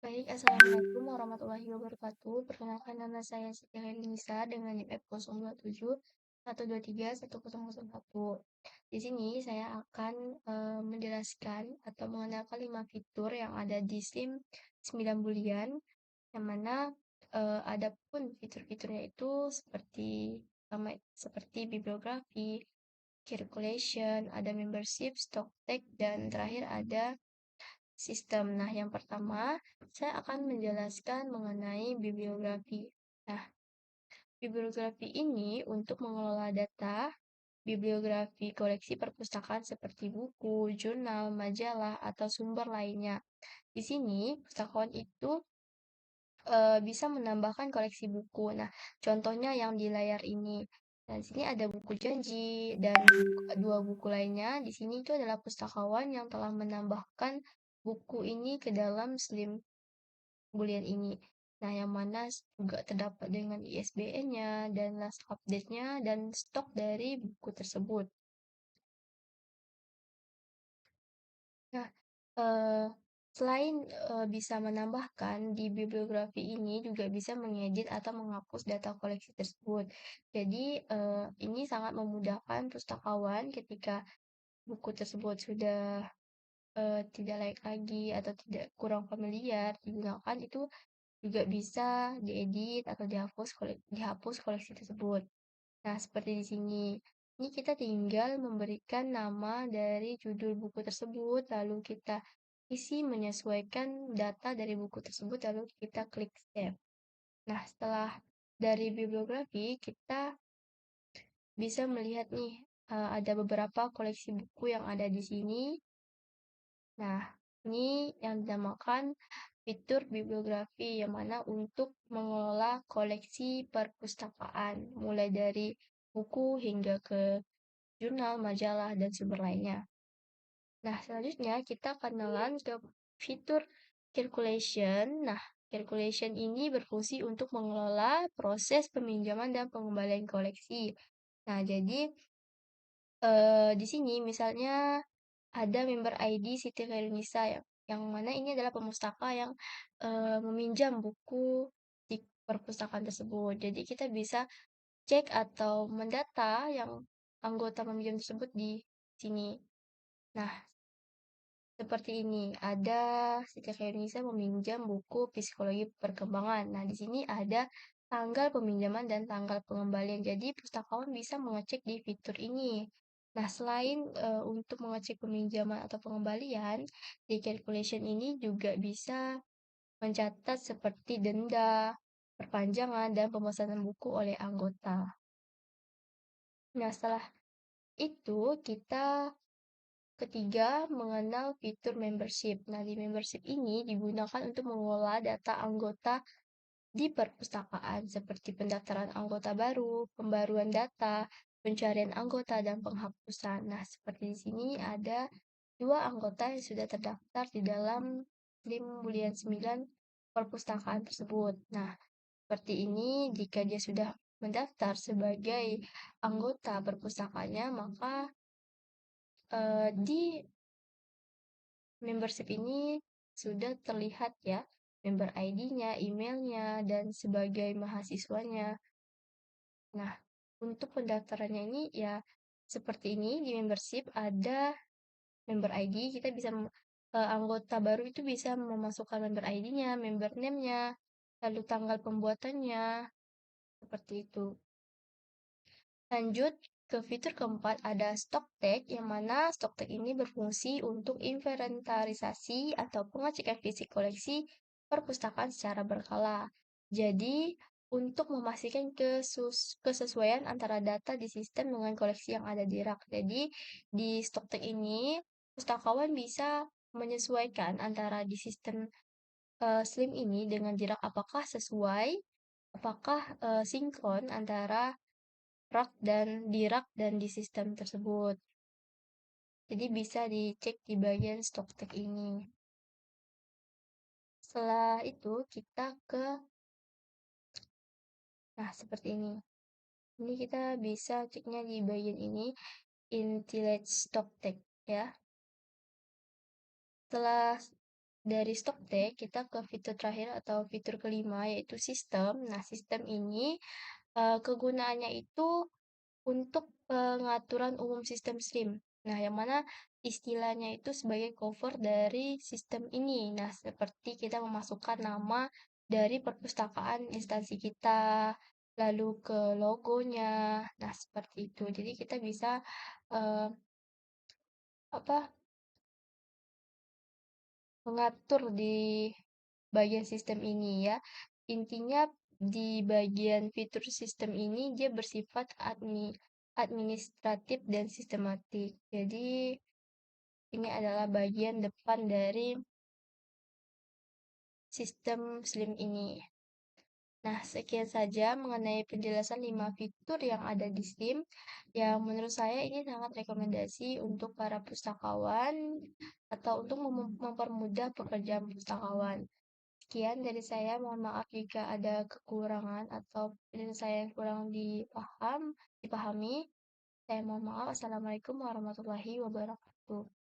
Baik, Assalamualaikum warahmatullahi wabarakatuh. Perkenalkan nama saya Siti Nisa dengan NIM F027 123 1001. Di sini saya akan menjelaskan atau mengenalkan 5 fitur yang ada di SIM 9 bulian, yang mana ada pun fitur-fiturnya itu seperti bibliografi, calculation, ada membership, stock tag, dan terakhir ada sistem. Nah, yang pertama, saya akan menjelaskan mengenai bibliografi. Nah, bibliografi ini untuk mengelola data bibliografi koleksi perpustakaan seperti buku, jurnal, majalah, atau sumber lainnya. Di sini, pustakawan itu bisa menambahkan koleksi buku. Nah, contohnya yang di layar ini. Nah, di sini ada buku janji dan dua buku lainnya. Di sini itu adalah pustakawan yang telah menambahkan buku ini ke dalam Slim Boolean ini. Nah, yang mana juga terdapat dengan ISBN-nya dan last update-nya dan stok dari buku tersebut. Nah, eh, selain bisa menambahkan, di bibliografi ini juga bisa mengedit atau menghapus data koleksi tersebut. Jadi, ini sangat memudahkan pustakawan ketika buku tersebut sudah tidak layak lagi atau tidak kurang familiar digunakan, itu juga bisa diedit atau dihapus koleksi tersebut. Nah, seperti di sini. Ini kita tinggal memberikan nama dari judul buku tersebut, lalu kita isi menyesuaikan data dari buku tersebut, lalu kita klik save. Nah, setelah dari bibliografi, kita bisa melihat nih, ada beberapa koleksi buku yang ada di sini. Nah, ini yang dinamakan fitur bibliografi, yang mana untuk mengelola koleksi perpustakaan, mulai dari buku hingga ke jurnal, majalah, dan sumber lainnya. Nah, selanjutnya kita kenalan ke fitur calculation. Nah, calculation ini berfungsi untuk mengelola proses peminjaman dan pengembalian koleksi. Nah, jadi di sini misalnya ada member ID Siti Khairunisa yang mana ini adalah pemustaka yang meminjam buku di perpustakaan tersebut. Jadi kita bisa cek atau mendata yang anggota peminjam tersebut di sini. Nah, seperti ini, ada Siti Khairunisa meminjam buku Psikologi Perkembangan. Nah, di sini ada tanggal peminjaman dan tanggal pengembalian. Jadi, pustakawan bisa mengecek di fitur ini. Nah, selain untuk mengecek peminjaman atau pengembalian, di calculation ini juga bisa mencatat seperti denda, perpanjangan, dan pemesanan buku oleh anggota. Nah, setelah itu kita ketiga, mengenal fitur membership. Nah, di membership ini digunakan untuk mengelola data anggota di perpustakaan seperti pendaftaran anggota baru, pembaruan data, pencarian anggota, dan penghapusan. Nah, seperti di sini ada dua anggota yang sudah terdaftar di dalam Slim Boolean 9 perpustakaan tersebut. Nah, seperti ini jika dia sudah mendaftar sebagai anggota perpustakaannya, maka di membership ini sudah terlihat ya, member ID-nya, emailnya, dan sebagai mahasiswanya. Nah, untuk pendaftarannya ini ya seperti ini, di membership ada member ID, kita bisa anggota baru itu bisa memasukkan member ID-nya, member name-nya, lalu tanggal pembuatannya, seperti itu. Lanjut ke fitur keempat, ada stock tag, yang mana stock tag ini berfungsi untuk inventarisasi atau pengecekan fisik koleksi perpustakaan secara berkala. Jadi, untuk memastikan kesesuaian antara data di sistem dengan koleksi yang ada di rak. Jadi, di stock tag ini, pustakawan bisa menyesuaikan antara di sistem Slim ini dengan di rak apakah sesuai, apakah sinkron antara rak dan di sistem tersebut. Jadi bisa dicek di bagian stock tag ini. Setelah itu kita ke seperti ini. Ini kita bisa ceknya di bagian ini, IntelliStock Tag ya. Setelah dari Stocktek kita ke fitur terakhir atau fitur kelima yaitu sistem. Nah, sistem ini kegunaannya itu untuk pengaturan umum sistem SLIM. Nah, yang mana istilahnya itu sebagai cover dari sistem ini. Nah, seperti kita memasukkan nama dari perpustakaan instansi kita, lalu ke logonya. Nah, seperti itu. Jadi kita bisa eh, apa mengatur di bagian sistem ini ya. Intinya di bagian fitur sistem ini dia bersifat administratif dan sistematik. Jadi ini adalah bagian depan dari sistem SLIM ini. Nah, sekian saja mengenai penjelasan 5 fitur yang ada di SLIM yang menurut saya ini sangat rekomendasi untuk para pustakawan atau untuk mempermudah pekerjaan pustakawan. Sekian dari saya, mohon maaf jika ada kekurangan atau penjelasan saya yang kurang dipahami. Saya mohon maaf. Assalamualaikum warahmatullahi wabarakatuh.